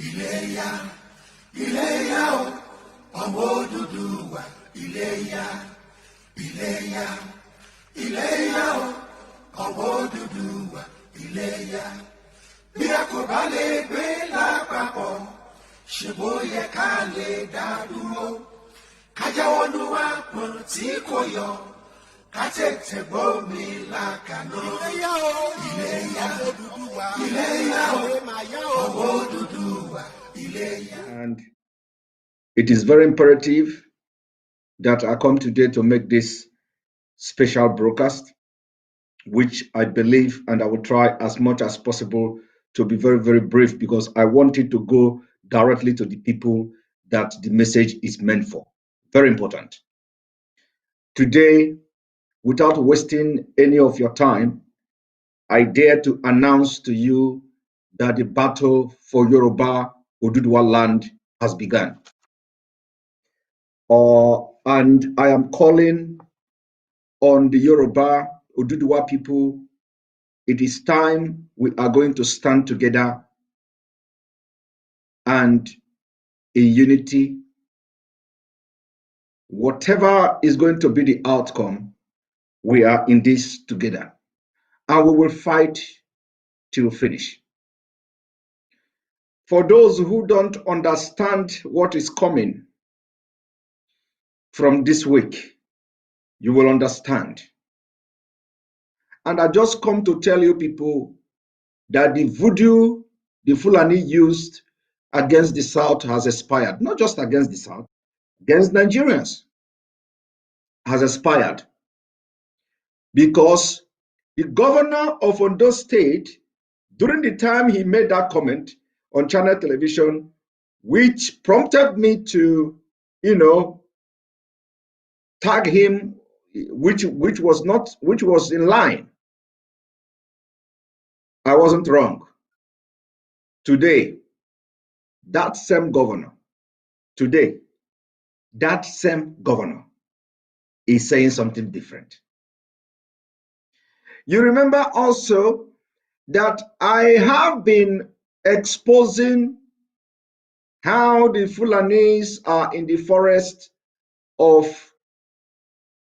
Iléyá, Iléyá o, ọmọ Odùduwà, Iléyá, Iléyá, Iléyá o, ọmọ Odùduwà, Iléyá. Bí a kò bá lè gbé lápapọ̀, ṣe bó yẹ ká lè dá dúró. Ká jáwọ́ nú àpọ̀n tí kò yọ, ká tètè gbómi lákàná. Iléyá o, Iléyá, Iléyá o, ọmọ Odùduwà, Iléyá. And it is very imperative that I come today to make this special broadcast, which I believe, and I will try as much as possible to be very, very brief, because I want it to go directly to the people that the message is meant for. Very important. Today, without wasting any of your time, I dare to announce to you that the battle for Yoruba Oduduwa land has begun. And I am calling on the Yoruba Oduduwa people. It is time we are going to stand together and in unity. Whatever is going to be the outcome, we are in this together, and we will fight till finish. For those who don't understand what is coming from this week, you will understand. And I just come to tell you people that the voodoo the Fulani used against the South has expired. Not just against the South, against Nigerians has expired. Because the governor of Ondo State, during the time he made that comment on channel television, which prompted me to, tag him, which was in line. I wasn't wrong. Today, that same governor is saying something different. You remember also that I have been exposing how the Fulanis are in the forest of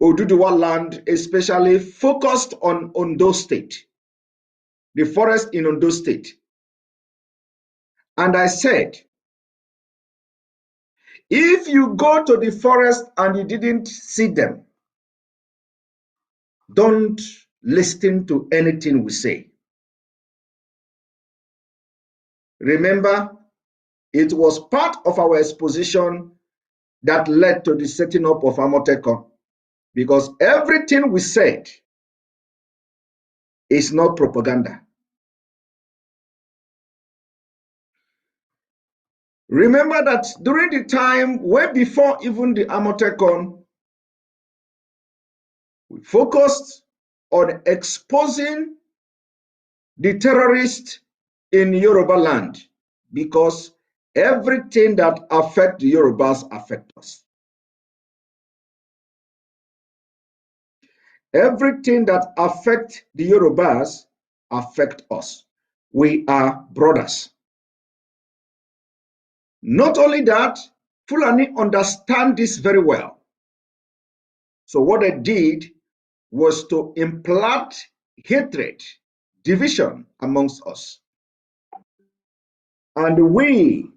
Oduduwa land, especially focused on Ondo State, the forest in Ondo State. And I said, if you go to the forest and you didn't see them, don't listen to anything we say. Remember, it was part of our exposition that led to the setting up of Amotekun, because everything we said is not propaganda. Remember that during the time way before even the Amotekun, we focused on exposing the terrorists in Yorubaland, because everything that affects the Yorubas affects us. Everything that affects the Yorubas affects us. We are brothers. Not only that, Fulani understand this very well. So what they did was to implant hatred, division amongst us. And we,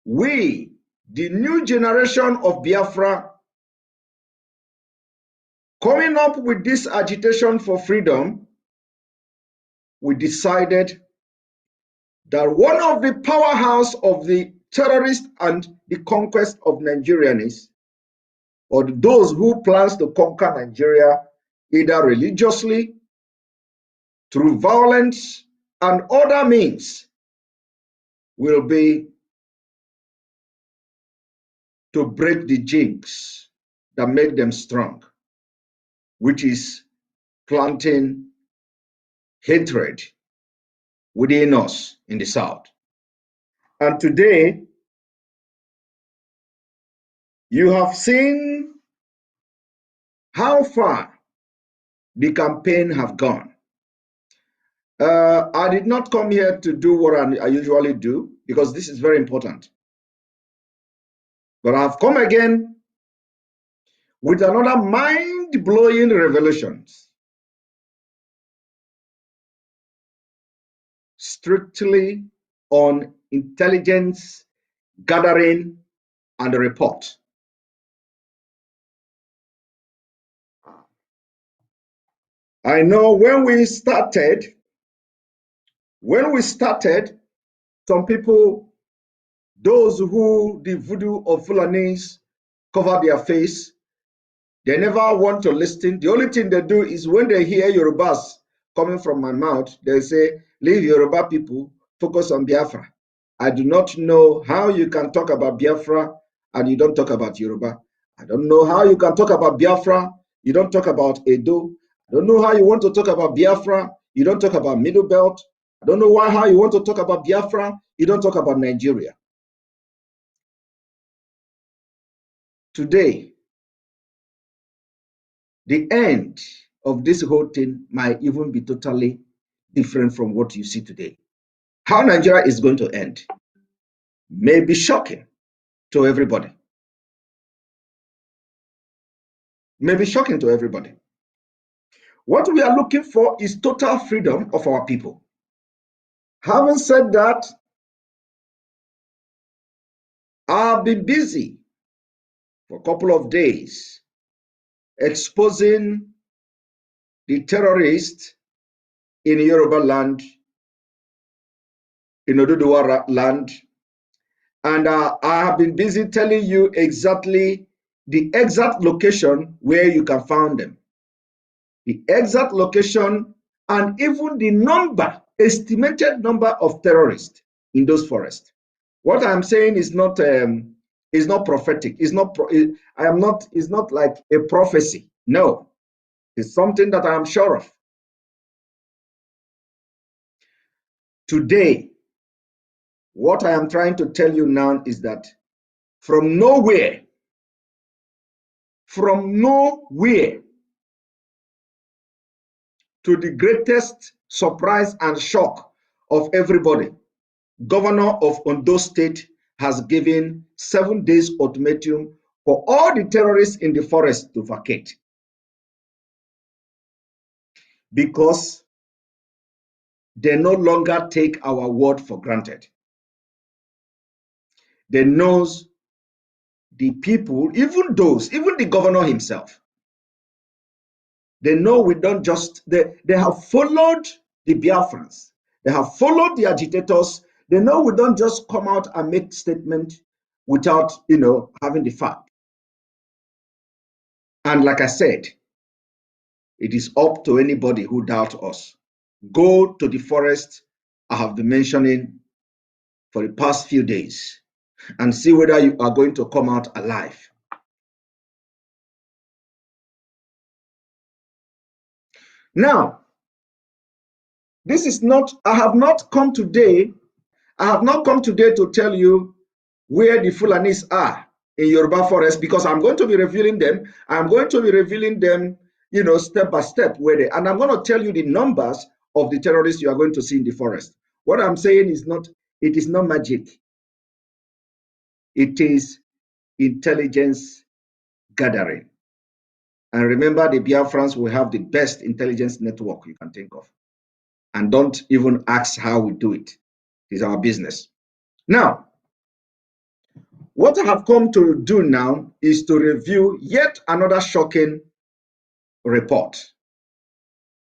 the new generation of Biafra, coming up with this agitation for freedom, we decided that one of the powerhouse of the terrorists and the conquest of Nigerians, or those who plans to conquer Nigeria, either religiously, through violence, and other means, will be to break the jinx that make them strong, which is planting hatred within us in the South. And today, you have seen how far the campaign have gone. I did not come here to do what I usually do because this is very important. But I've come again with another mind-blowing revelations, strictly on intelligence gathering and report. I know when we started, some people, those who the voodoo of Fulanese cover their face, they never want to listen. The only thing they do is when they hear Yorubas coming from my mouth, they say, leave Yoruba people, focus on Biafra. I do not know how you can talk about Biafra and you don't talk about Yoruba. I don't know how you can talk about Biafra, you don't talk about Edo. I don't know how you want to talk about Biafra, you don't talk about Middle Belt. I don't know how you want to talk about Biafra, you don't talk about Nigeria. Today, the end of this whole thing might even be totally different from what you see today. How Nigeria is going to end may be shocking to everybody. May be shocking to everybody. What we are looking for is total freedom of our people. Having said that, I've been busy for a couple of days exposing the terrorists in Yorubaland, in Oduduwa land, and I have been busy telling you exactly the exact location where you can find them, the exact location, and even the number, estimated number of terrorists in those forests. What I'm saying is not prophetic. It's not. I am not. It's not like a prophecy. No, it's something that I am sure of. Today, what I am trying to tell you now is that from nowhere, to the greatest surprise and shock of everybody, Governor of Ondo State has given 7 days ultimatum for all the terrorists in the forest to vacate. Because they no longer take our word for granted. They knows the people, even the governor himself, they know we don't just, they have followed the Biafrans. They have followed the agitators. They know we don't just come out and make statement without, having the fact. And like I said, it is up to anybody who doubts us. Go to the forest I have been mentioning for the past few days and see whether you are going to come out alive. Now, this is not, I have not come today to tell you where the Fulanis are in Yoruba forest, because I'm going to be revealing them. I'm going to be revealing them, step by step and I'm going to tell you the numbers of the terrorists you are going to see in the forest. What I'm saying is it is not magic. It is intelligence gathering. And remember, the Biafrans will have the best intelligence network you can think of. And don't even ask how we do it. It's our business. Now, what I have come to do now is to review yet another shocking report.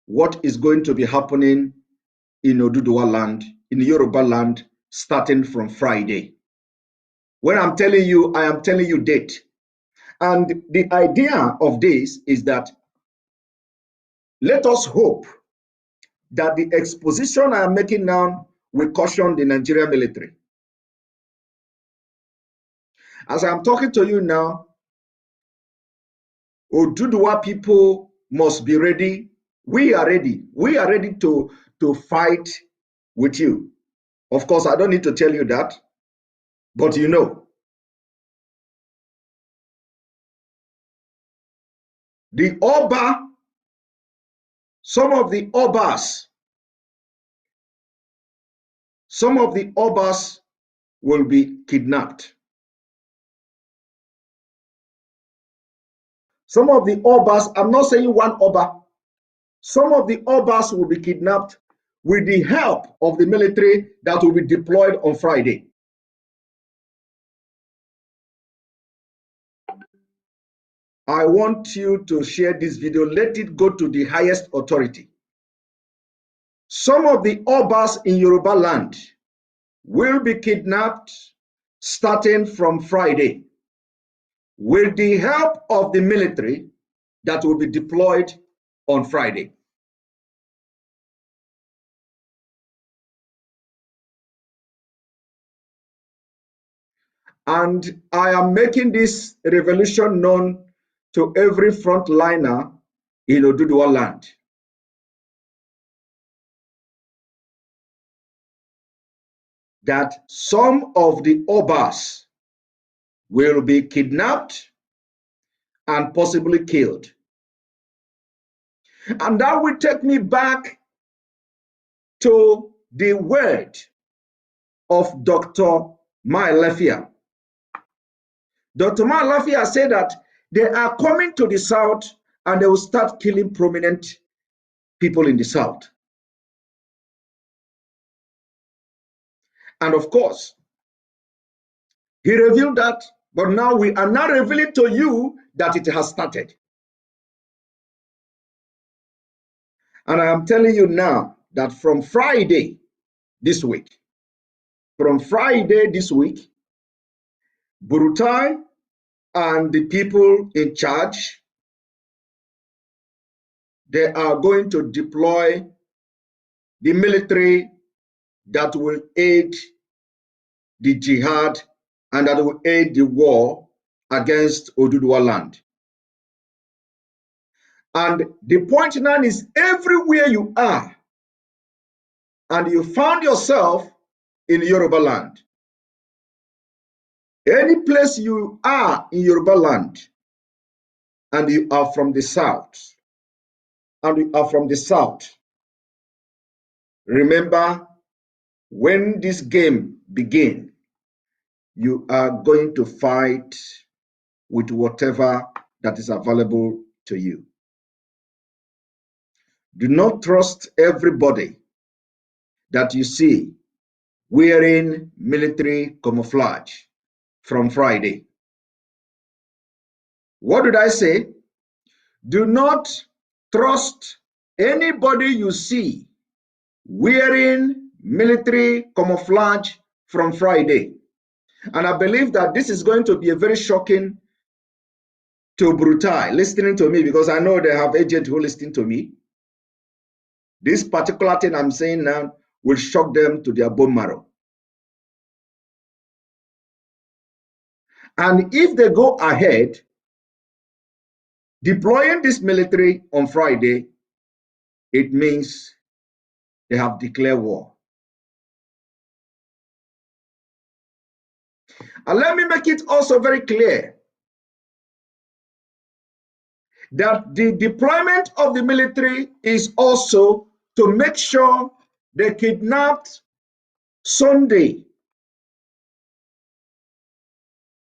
What is going to be happening in Oduduwa land, in Yoruba land, starting from Friday. When I'm telling you, I am telling you date. And the idea of this is that let us hope that the exposition I am making now will caution the Nigerian military. As I'm talking to you now, Oduduwa people must be ready. We are ready. We are ready to fight with you. Of course, I don't need to tell you that, but you know. The Oba, some of the Obas some of the Obas will be kidnapped. Some of the Obas, I'm not saying one Oba, some of the Obas will be kidnapped with the help of the military that will be deployed on Friday. I want you to share this video. Let it go to the highest authority. Some of the Obas in Yorubaland will be kidnapped starting from Friday with the help of the military that will be deployed on Friday. And I am making this revolution known to every frontliner in Oduduwa land. That some of the Obas will be kidnapped and possibly killed. And that will take me back to the word of Dr. Maelefia. Dr. Maelefia said that they are coming to the south and they will start killing prominent people in the south. And of course, he revealed that, but now we are now revealing to you that it has started. And I am telling you now that from Friday this week, Buratai and the people in charge, they are going to deploy the military that will aid the jihad and that will aid the war against Oduduwa land. And the point now is, everywhere you are and you found yourself in Yorubaland, any place you are in Yorubaland and you are from the south, remember, when this game begins, you are going to fight with whatever that is available to you. Do not trust everybody that you see wearing military camouflage from Friday. What did I say? Do not trust anybody you see wearing military camouflage from Friday. And I believe that this is going to be a very shocking to Buratai listening to me, because I know they have agents who listen to me. This particular thing I'm saying now will shock them to their bone marrow. And if they go ahead deploying this military on Friday, it means they have declared war. And let me make it also very clear that the deployment of the military is also to make sure they kidnapped Sunday.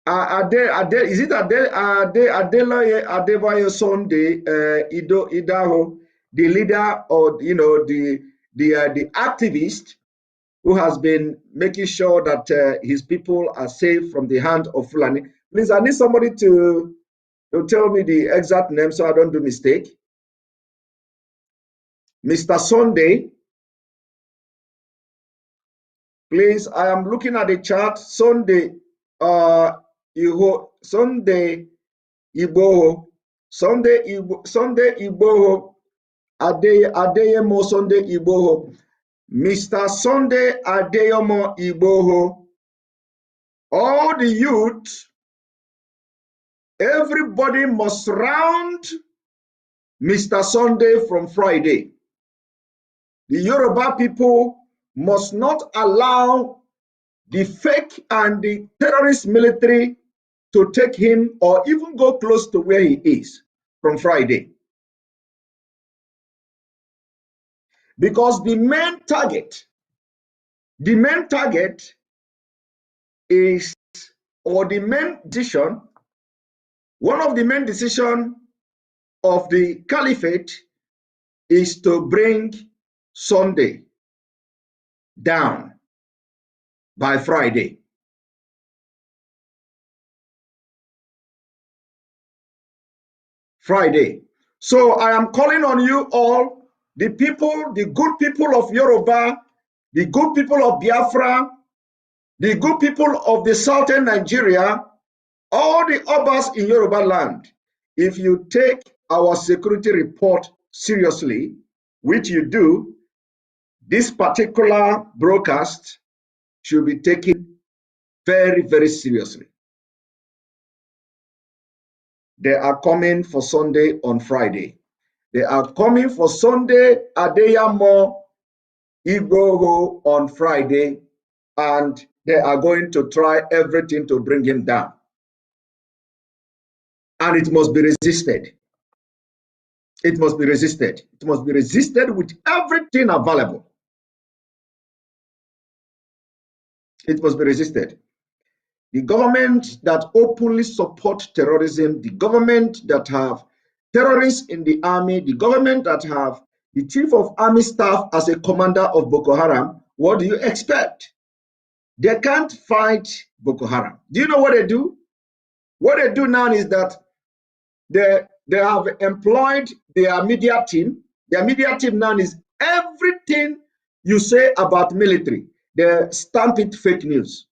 Is it Adebayo Sunday Idaho, the leader, or the activist who has been making sure that his people are safe from the hand of Fulani? Please, I need somebody to tell me the exact name so I don't do mistake. Mr. Sunday. Please, I am looking at the chart. Sunday Sunday Igboho, Sunday Igboho, Adeyemo Sunday Igboho, Mr. Sunday Adeyemo Igboho. All the youth, everybody must surround Mr. Sunday from Friday. The Yoruba people must not allow the fake and the terrorist military to take him or even go close to where he is from Friday. Because the main target The main target is, or the main decision, one of the main decisions of the caliphate is to bring Sunday down by Friday. Friday. So I am calling on you all, the people, the good people of Yoruba, the good people of Biafra, the good people of the southern Nigeria, all the Obas in Yorubaland. If you take our security report seriously, which you do, this particular broadcast should be taken very, very seriously. They are coming for Sunday on Friday. They are coming for Sunday Adeyamo Igboho on Friday, and they are going to try everything to bring him down. And it must be resisted. It must be resisted. It must be resisted with everything available. It must be resisted. The government that openly support terrorism, the government that have terrorists in the army, the government that have the chief of army staff as a commander of Boko Haram, what do you expect? They can't fight Boko Haram. Do you know what they do? What they do now is that they have employed their media team. Their media team now is everything you say about military, they stamp it fake news.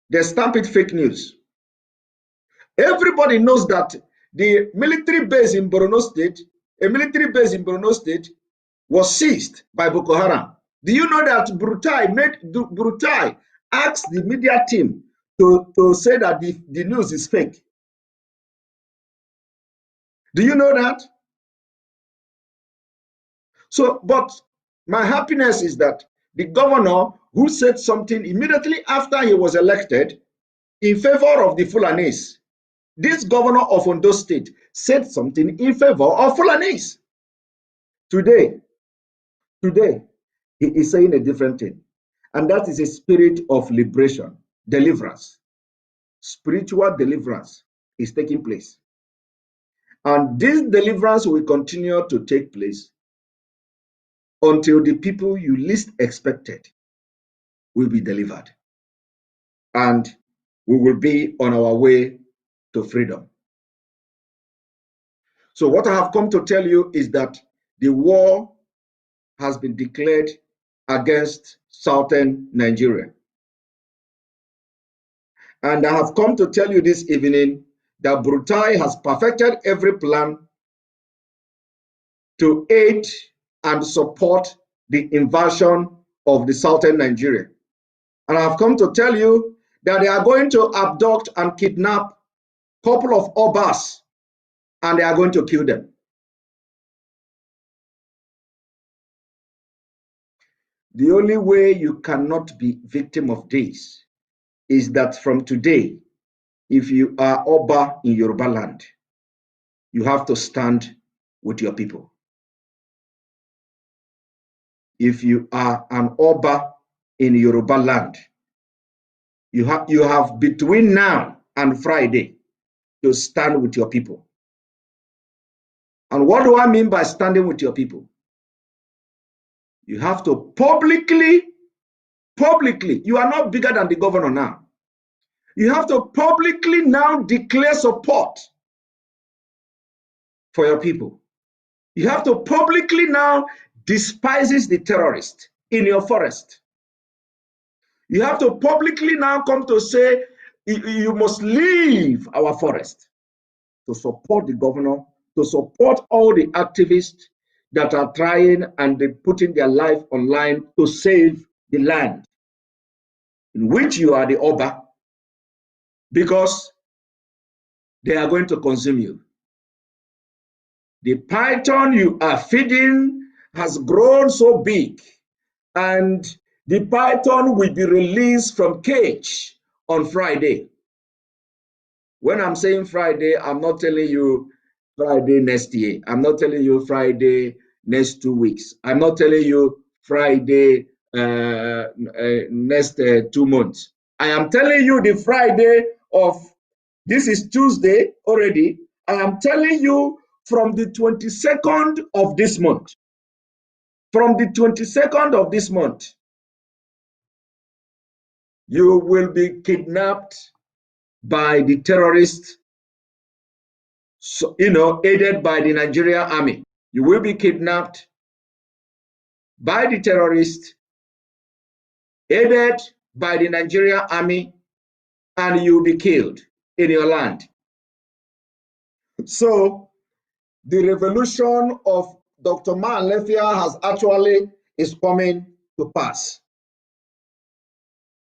They stamp it fake news. Everybody knows that the military base in Borno State, a military base in Borno State, was seized by Boko Haram. Do you know that Buratai asked the media team to say that the news is fake? Do you know that? So, but my happiness is that the governor who said something immediately after he was elected in favor of the Fulanis, this governor of Ondo State said something in favor of Fulanis. Today, he is saying a different thing. And that is a spirit of liberation, deliverance. Spiritual deliverance is taking place. And this deliverance will continue to take place until the people you least expected will be delivered. And we will be on our way to freedom. So what I have come to tell you is that the war has been declared against southern Nigeria. And I have come to tell you this evening that Buratai has perfected every plan to aid and support the invasion of the southern Nigeria. And I have come to tell you that they are going to abduct and kidnap a couple of Obas, and they are going to kill them. The only way you cannot be victim of this is that from today, if you are Oba in Yorubaland, you have to stand with your people. If you are an Oba in Yorubaland, you have between now and Friday to stand with your people. And what do I mean by standing with your people? You have to publicly, you are not bigger than the governor now. You have to publicly now declare support for your people. You have to publicly now despise the terrorist in your forest. You have to publicly now come to say you must leave our forest, to support the governor, to support all the activists that are trying and they putting their life online to save the land in which you are the Oba, because they are going to consume you. The python you are feeding has grown so big, and the python will be released from cage on Friday. When I'm saying Friday, I'm not telling you Friday next year. I'm not telling you Friday next 2 weeks. I'm not telling you Friday next 2 months. I am telling you the Friday of, this is Tuesday already. I am telling you from the 22nd of this month. From the 22nd of this month, you will be kidnapped by the terrorists, so, aided by the Nigerian army. You will be kidnapped by the terrorists, aided by the Nigerian army, and you'll be killed in your land. So the revolution of Dr. Lefia is coming to pass.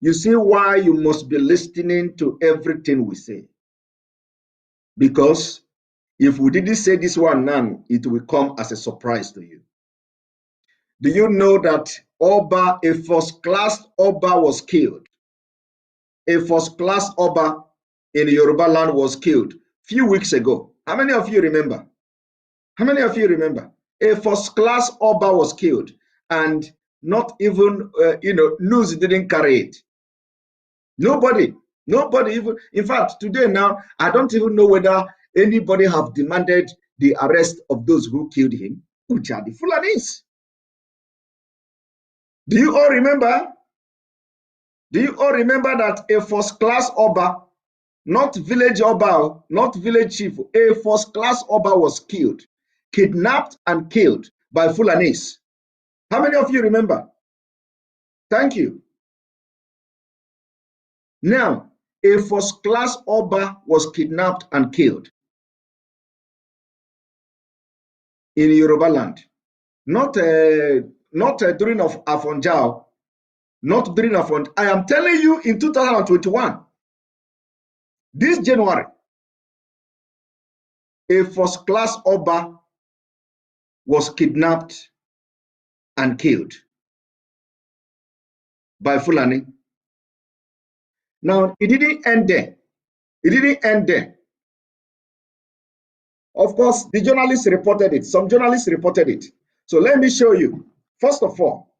You see why you must be listening to everything we say. Because if we didn't say this one now, it will come as a surprise to you. Do you know that Oba, a first-class Oba, was killed? A first-class Oba in Yorubaland was killed a few weeks ago. How many of you remember? How many of you remember? A first-class Oba was killed, and not even, news didn't carry it. Nobody even, in fact, today now, I don't even know whether anybody have demanded the arrest of those who killed him, which are the Fulanis. Do you all remember? Do you all remember that a first-class Oba, not village Oba, not village chief, a first-class Oba was killed, kidnapped and killed by Fulanis? How many of you remember? Thank you. Now, a first-class Oba was kidnapped and killed in Yorubaland. Not during Afonjao, not during Afonjao. I am telling you, in 2021, this January, a first-class Oba was kidnapped and killed by Fulani. Now, it didn't end there. It didn't end there. Of course, the journalists reported it. Some journalists reported it. So let me show you. First of all,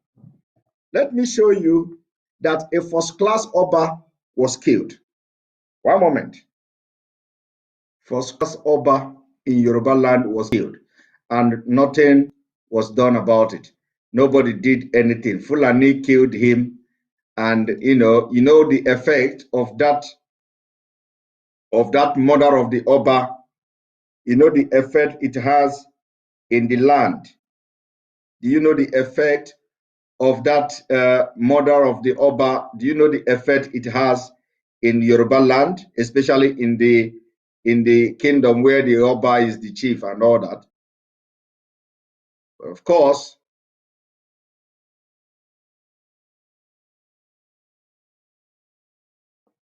let me show you that a first-class Oba was killed. One moment. First-class Oba in Yorubaland was killed, and nothing was done about it. Nobody did anything. Fulani killed him, and you know the effect of that murder of the Oba. You know the effect it has in the land. Do you know the effect of that murder of the Oba? Do you know the effect it has in Yoruba land, especially in the kingdom where the Oba is the chief and all that? Of course,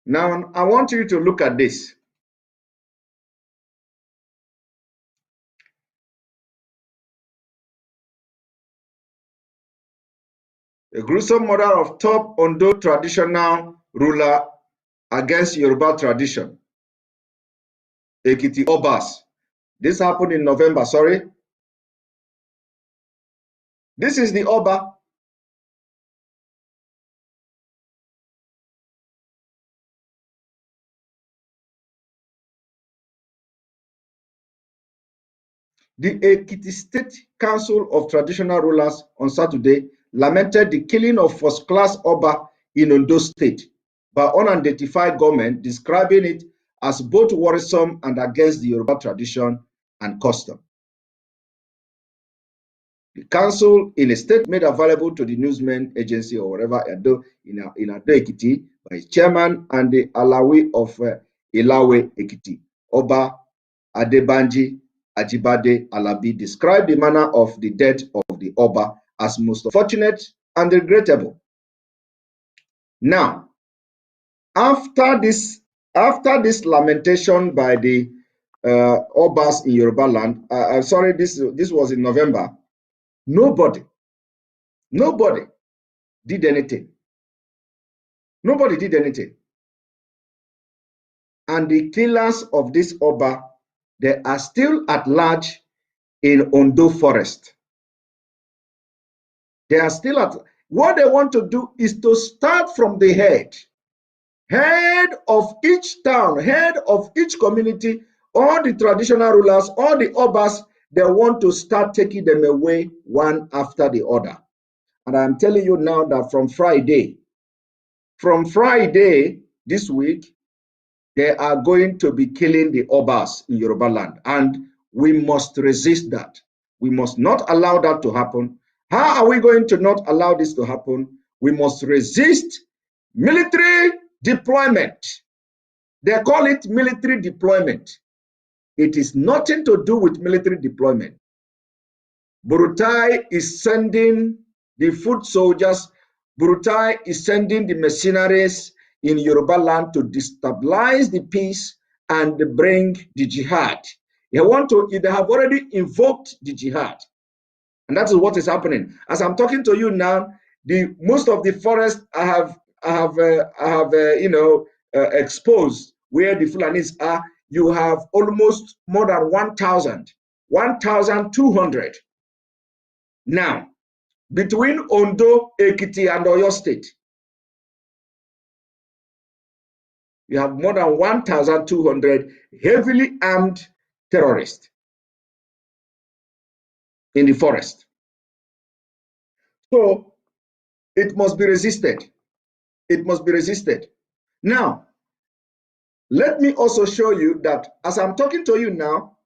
now I want you to look at this. A gruesome murder of top Ondo traditional ruler against Yoruba tradition. Ekiti Obas. This happened in November, sorry. This is the Oba. The Ekiti State Council of Traditional Rulers on Saturday lamented the killing of first-class Oba in Ondo State by unidentified government, describing it as both worrisome and against the Yoruba tradition and custom. The council, in a statement made available to the newsmen agency or whatever in Ado Ekiti by its chairman and the Alawi of Ilawe Ekiti, Oba Adebanji Ajibade Alabi, described the manner of the death of the Oba as most unfortunate and regrettable. Now, after this lamentation by the Obas in Yorubaland, sorry, this was in November. Nobody did anything. Nobody did anything. And the killers of this Oba, they are still at large in Ondo Forest. They are still at, what they want to do is to start from the head of each town, head of each community, all the traditional rulers, all the Obas, they want to start taking them away one after the other. And I'm telling you now that from Friday this week, they are going to be killing the Obas in Yorubaland. And we must resist that. We must not allow that to happen. How are we going to not allow this to happen? We must resist military deployment. They call it military deployment. It is nothing to do with military deployment. Buratai is sending the foot soldiers. Buratai is sending the mercenaries in Yorubaland to destabilize the peace and bring the jihad. They have already invoked the jihad. And that is what is happening. As I'm talking to you now, most of the forest I have exposed where the Fulanis are. You have almost more than 1,200. Now, between Ondo, Ekiti, and Oyo State, you have more than 1,200 heavily armed terrorists in the forest. So it must be resisted. It must be resisted. Now, let me also show you that as I'm talking to you now,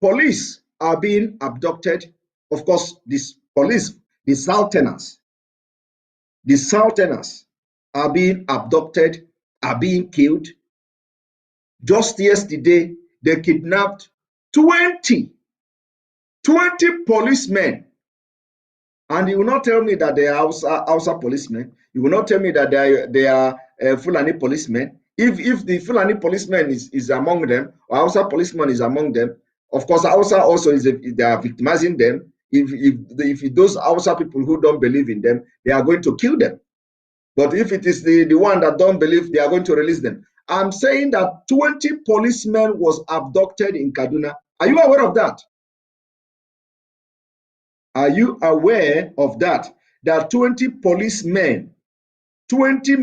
police are being abducted. Of course, this police, the Southerners are being abducted, are being killed. Just yesterday, they kidnapped 20 policemen. And you will not tell me that they are Hausa policemen. You will not tell me that they are Fulani policemen. If the Fulani policeman is among them, or Hausa policeman is among them, of course, Hausa also they are victimizing them. If those Hausa people who don't believe in them, they are going to kill them. But if it is the one that don't believe, they are going to release them. I'm saying that 20 policemen was abducted in Kaduna. Are you aware of that? Are you aware of that? That 20 policemen, 20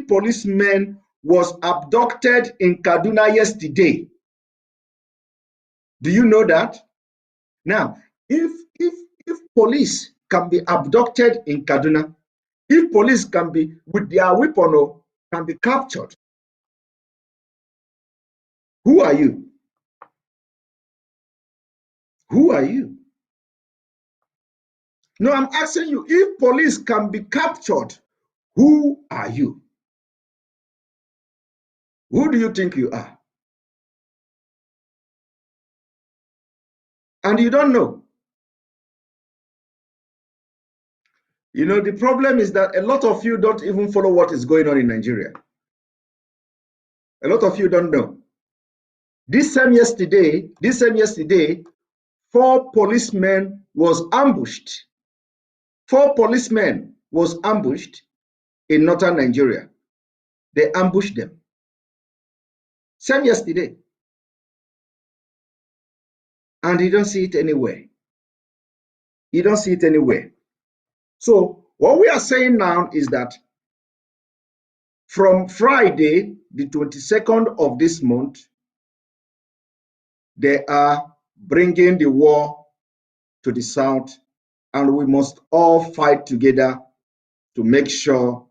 policemen was abducted in Kaduna yesterday. Do you know that? Now, if police can be abducted in Kaduna, if police can be, with their weapon, can be captured, who are you? Who are you? No, I'm asking you, if police can be captured, who are you? Who do you think you are? And you don't know. You know, the problem is that a lot of you don't even follow what is going on in Nigeria. A lot of you don't know. This same yesterday, 4 policemen was ambushed. 4 policemen was ambushed in northern Nigeria. They ambushed them. Same yesterday. And you don't see it anywhere. You don't see it anywhere. So what we are saying now is that from Friday, the 22nd of this month, they are bringing the war to the south, and we must all fight together to make sure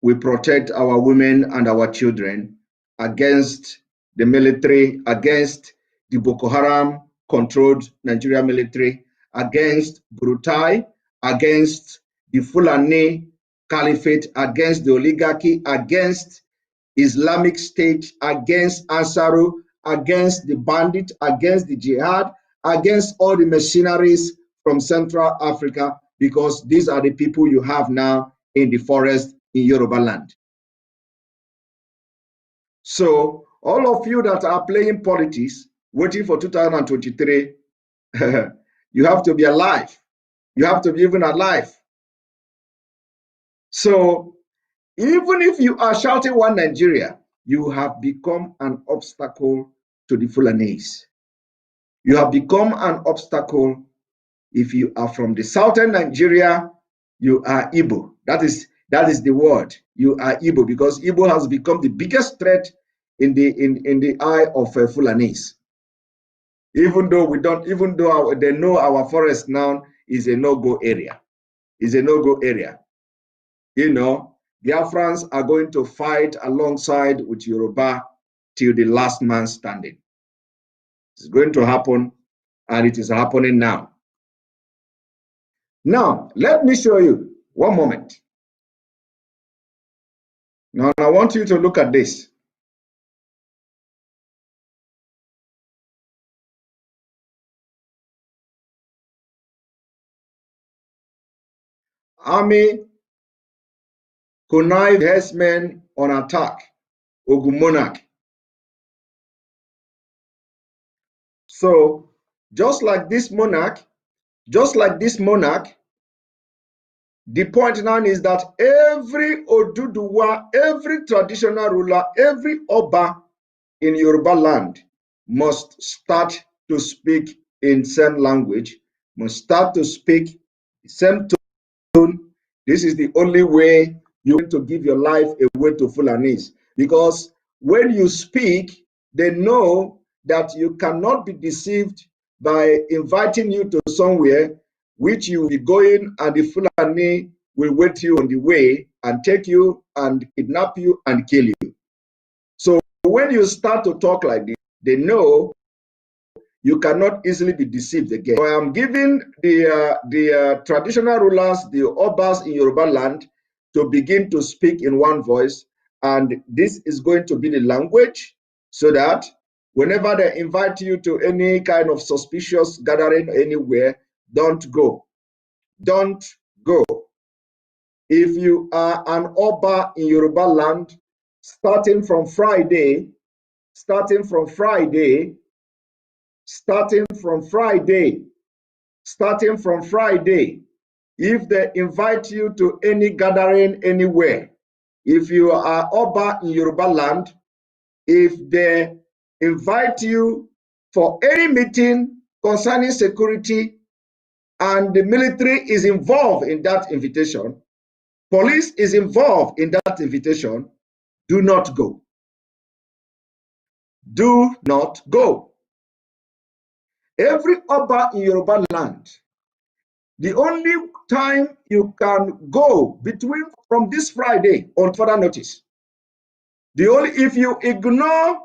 we protect our women and our children against the military, against the Boko Haram controlled Nigeria military, against Buratai, against the Fulani Caliphate, against the oligarchy, against Islamic State, against Ansaru, against the bandit, against the jihad, against all the mercenaries from Central Africa, because these are the people you have now in the forest in Yorubaland. So all of you that are playing politics, waiting for 2023, you have to be alive. You have to be even alive. So even if you are shouting one Nigeria, you have become an obstacle to the Fulanese. You have become an obstacle If you are from the southern Nigeria, you are Igbo. That is the word. You are Igbo, because Igbo has become the biggest threat in the eye of Fulanis. Even though they know our forest now is a no-go area. Is a no-go area. You know, Biafrans are going to fight alongside with Yoruba till the last man standing. It's going to happen, and it is happening now. Now, let me show you. One moment. Now, I want you to look at this. Army connived herdsmen on attack, Ogun monarch. So, just like this monarch, the point now is that every Oduduwa, every traditional ruler, every Oba in Yoruba land must start to speak in same language, must start to speak the same tone. This is the only way you're going to give your life away to Fulanis. Because when you speak, they know that you cannot be deceived by inviting you to somewhere which you will be going, and the Fulani will wait you on the way and take you and kidnap you and kill you. So when you start to talk like this, they know you cannot easily be deceived again. So I am giving the traditional rulers, the Obas in Yoruba land, to begin to speak in one voice, and this is going to be the language, so that whenever they invite you to any kind of suspicious gathering anywhere, don't go. Don't go. If you are an Oba in Yoruba land, starting from Friday, if they invite you to any gathering anywhere, if you are Oba in Yoruba land, if they invite you for any meeting concerning security and the military is involved in that invitation, police is involved in that invitation, do not go. Do not go. Every Oba in Yoruba land, the only time you can go from this Friday on further notice, if you ignore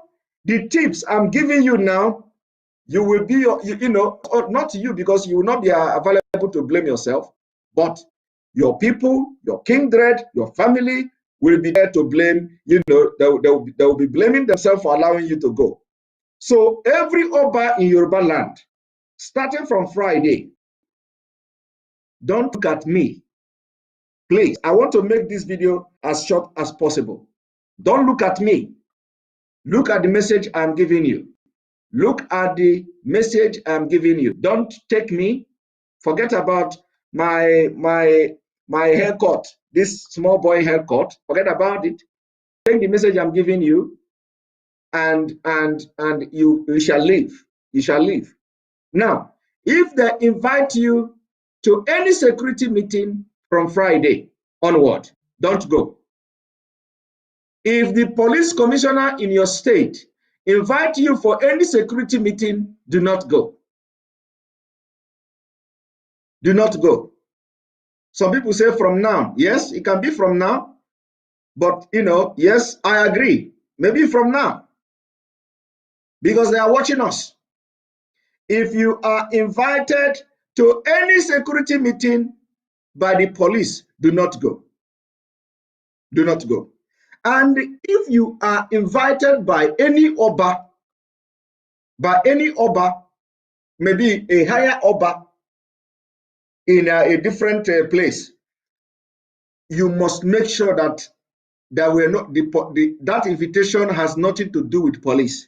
the tips I'm giving you now, you will be, not you, because you will not be available to blame yourself, but your people, your kindred, your family will be there to blame. They will be blaming themselves for allowing you to go. So every Oba in Yoruba land, starting from Friday, don't look at me. Please, I want to make this video as short as possible. Don't look at me. Look at the message I'm giving you. Look at the message I'm giving you. Don't take me. Forget about my haircut, this small boy haircut. Forget about it. Take the message I'm giving you, and you shall live. You shall live. Now, if they invite you to any security meeting from Friday onward, don't go. If the police commissioner in your state invite you for any security meeting, do not go. Do not go. Some people say from now. Yes, it can be from now. But, yes, I agree. Maybe from now. Because they are watching us. If you are invited to any security meeting by the police, do not go. Do not go. And if you are invited by any Oba, maybe a higher Oba in a different place, you must make sure that that invitation has nothing to do with police.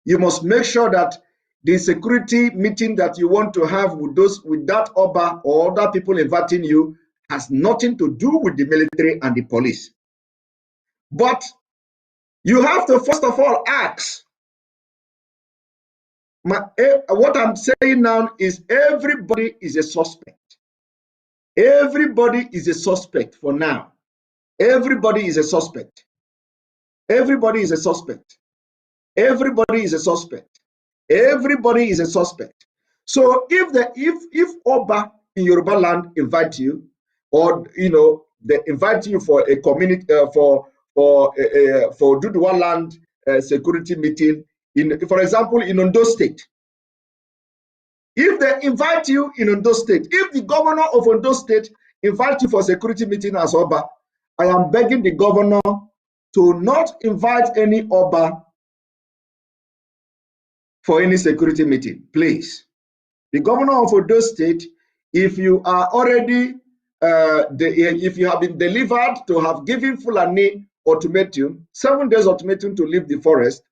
You must make sure that the security meeting that you want to have with that Oba or other people inviting you has nothing to do with the military and the police. But you have to first of all ask, what I'm saying now is everybody is a suspect. Everybody is a suspect for now. Everybody is a suspect. Everybody is a suspect. Everybody is a suspect. Everybody is a suspect. So if Oba in Yoruba land invite you, or they invite you for a community for Duduwa land security meeting for example, in Ondo State. If they invite you in Ondo State, if the governor of Ondo State invites you for security meeting as Oba, I am begging the governor to not invite any Oba for any security meeting, please. The governor of Ondo State, if you are already, if you have been delivered to have given Fulani ultimatum, 7 days ultimatum to leave the forest,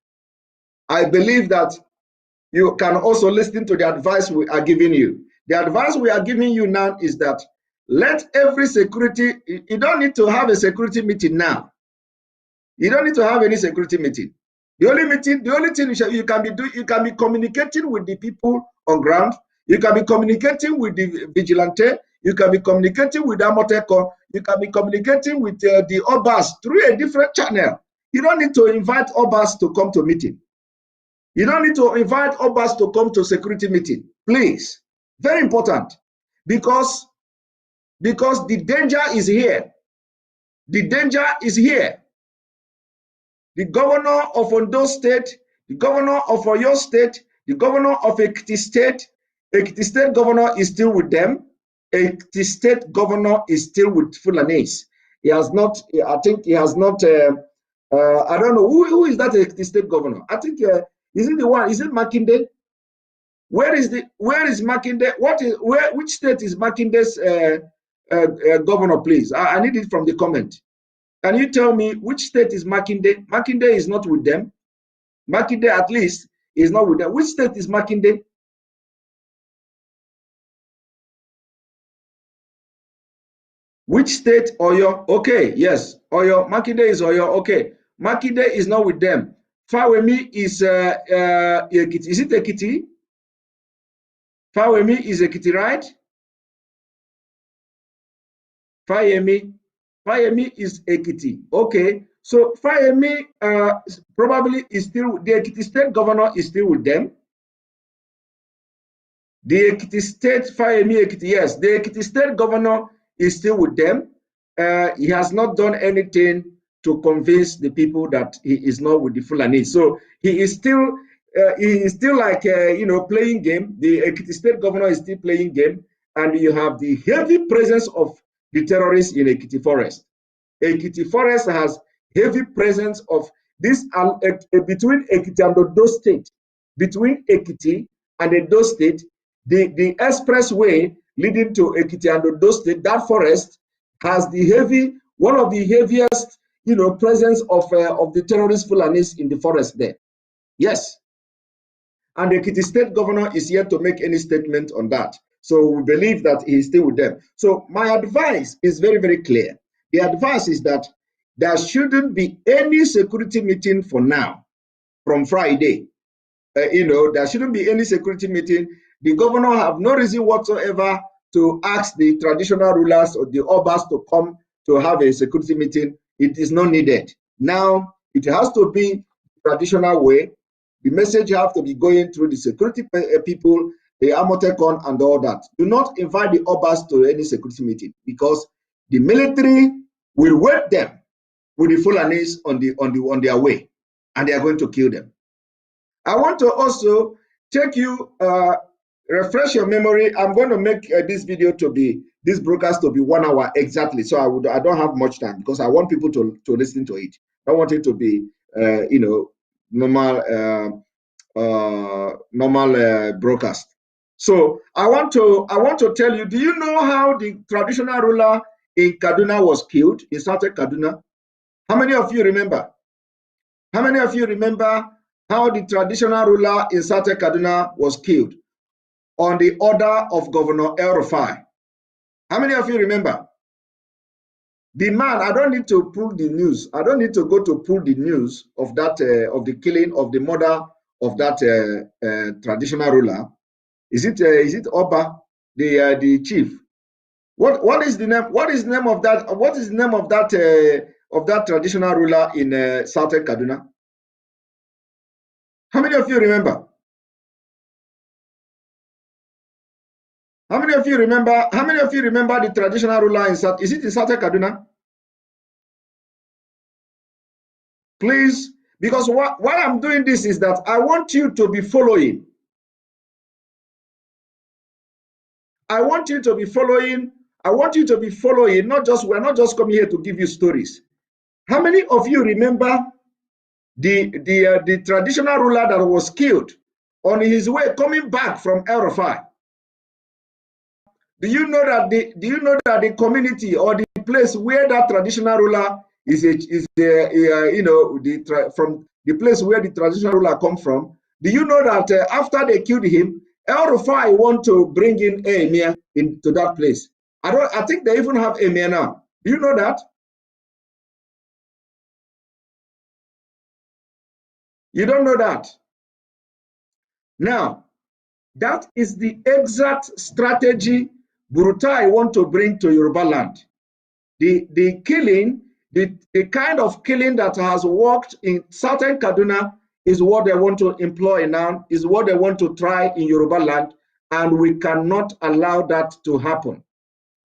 I believe that you can also listen to the advice we are giving you. The advice we are giving you now is that let every security, you don't need to have a security meeting now. You don't need to have any security meeting. The only thing you can be doing, you can be communicating with the people on ground. You can be communicating with the vigilante. You can be communicating with the Amoteko. You can be communicating with the Obas through a different channel. You don't need to invite Obas to come to meeting. You don't need to invite Obas to come to security meeting, please. Very important, because the danger is here. The danger is here. The governor of Ondo State, the governor of Oyo State, the governor of Ekiti State governor is still with them. Ekiti State governor is still with Fulanese. He has not, I think he has not, I don't know, who is that Ekiti State governor? I think, is it the one, is it Makinde? Where is Makinde? Which state is Makinde's governor, please? I need it from the comment. Can you tell me which state is Makinde? Makinde is not with them. Makinde, at least, is not with them. Which state is Makinde? Which state? Oyo. Okay, yes. Oyo. Makinde is Oyo. Okay. Makinde is not with them. Fawemi is Ekiti. Is it Ekiti? Fawemi is Ekiti, right? Fayemi is Ekiti. Okay, so Fayemi probably is still, the Ekiti State governor is still with them. The Ekiti State, Fayemi Ekiti, yes, the Ekiti State governor is still with them. He has not done anything to convince the people that he is not with the Fulani. So he is still like, playing game. The Ekiti State governor is still playing game. And you have the heavy presence of the terrorists in Ekiti Forest. Ekiti Forest has heavy presence of this between Ekiti and Ondo State. Between Ekiti and Ondo State, the expressway leading to Ekiti and Ondo State, that forest has one of the heaviest, presence of the terrorist Fulanis in the forest there. Yes. And the Ekiti State governor is yet to make any statement on that. So we believe that he is still with them. So my advice is very, very clear. The advice is that there shouldn't be any security meeting for now from Friday. There shouldn't be any security meeting. The governor have no reason whatsoever to ask the traditional rulers or the Obas to come to have a security meeting. It is not needed. Now, it has to be traditional way. The message have to be going through the security people, the Amotekon and all that. Do not invite the Obas to any security meeting, because the military will wait them with the Fulanis on their way, and they are going to kill them. I want to also take you, refresh your memory. I'm going to make this broadcast to be 1 hour exactly. So I don't have much time, because I want people to listen to it. I want it to be, normal broadcast. So I want to tell you, do you know how the traditional ruler in Kaduna was killed, in Southern Kaduna? How many of you remember? How many of you remember how the traditional ruler in Southern Kaduna was killed on the order of Governor El Rufai? How many of you remember? The man, I don't need to pull the news. I don't need to go to pull the news of that, of the killing, of the murder of that traditional ruler. Is it Oba, the chief? What is the name? What is the name of that? What is the name of that traditional ruler in southern Kaduna? How many of you remember? How many of you remember? How many of you remember the traditional ruler in South? Is it in southern Kaduna? Please, because why I'm doing this is that I want you to be following. I want you to be following. I want you to be following. We're not just coming here to give you stories. How many of you remember the traditional ruler that was killed on his way coming back from El Rufai? Do you know that the community or the place where that traditional ruler from the place where the traditional ruler come from? Do you know that after they killed him, El Rufai want to bring in emir into that place? I think they even have emir now. Do you know that? You don't know that. Now, that is the exact strategy Buratai want to bring to Yorubaland. The killing, the kind of killing that has worked in southern Kaduna is what they want to employ now, is what they want to try in Yorubaland, and we cannot allow that to happen.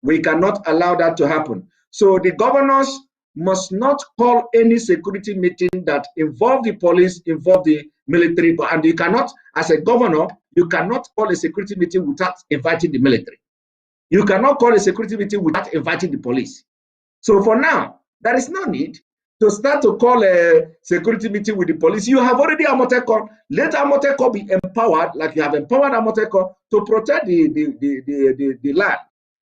We cannot allow that to happen. So the governors must not call any security meeting that involve the police, involve the military, and you cannot, as a governor, you cannot call a security meeting without inviting the military. You cannot call a security meeting without inviting the police. So for now, there is no need to start to call a security meeting with the police. You have already Amotekon. Let Amotekon be empowered, like you have empowered Amotekon, to protect the land.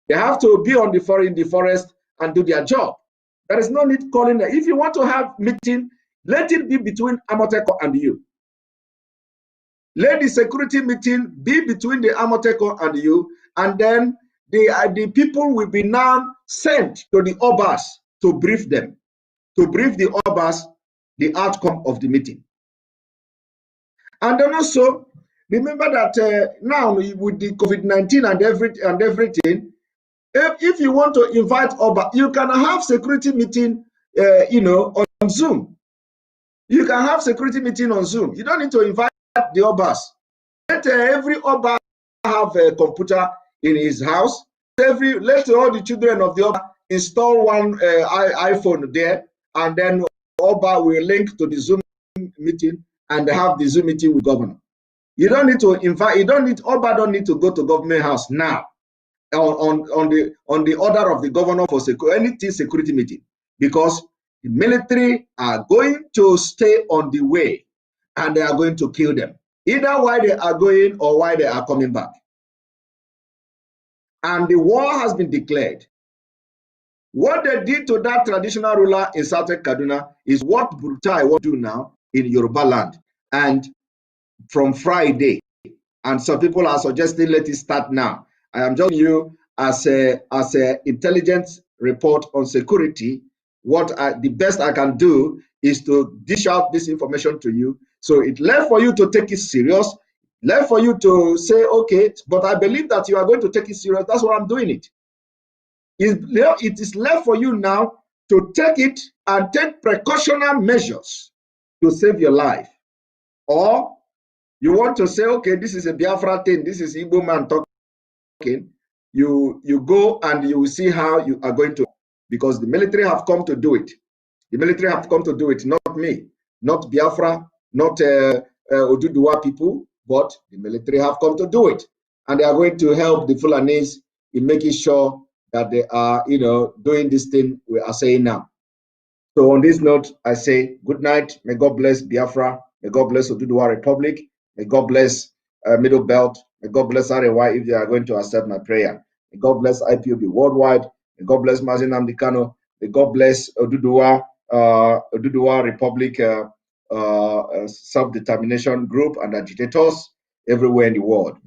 They have to be in the forest and do their job. There is no need calling them. If you want to have meeting, let it be between Amotekon and you. Let the security meeting be between the Amotekon and you, and then the people will be now sent to the Obas to brief them, to brief the Obas the outcome of the meeting. And then also, remember that now with the COVID-19 and everything, if you want to invite Oba, you can have security meeting, on Zoom. You can have security meeting on Zoom. You don't need to invite the Obas. Let every Oba have a computer in his house. Let all the children of the Oba install one iPhone there, and then Oba will link to the Zoom meeting and have the Zoom meeting with governor. You don't need to invite. Oba don't need to go to government house now on the order of the governor for anything security meeting, because the military are going to stay on the way and they are going to kill them, either while they are going or while they are coming back. And the war has been declared. What they did to that traditional ruler in southern Kaduna is what Buratai will do now in Yorubaland, and from Friday. And some people are suggesting let it start now. I am just giving you as a intelligence report on security. The best I can do is to dish out this information to you. So it's left for you to take it serious, left for you to say, okay, but I believe that you are going to take it serious. That's why I'm doing it. It is left for you now to take it and take precautionary measures to save your life. Or you want to say, okay, this is a Biafra thing, this is Igbo man talking. You go and you will see how you are going to, because the military have come to do it. The military have come to do it, not me, not Biafra, not Oduduwa people, but the military have come to do it. And they are going to help the Fulanese in making sure that they are, doing this thing we are saying now. So on this note, I say good night. May God bless Biafra. May God bless Oduduwa Republic. May God bless Middle Belt. May God bless Arewa if they are going to accept my prayer. May God bless IPOB worldwide. May God bless Mazin Amdekano. May God bless Oduduwa Republic self-determination group and agitators everywhere in the world.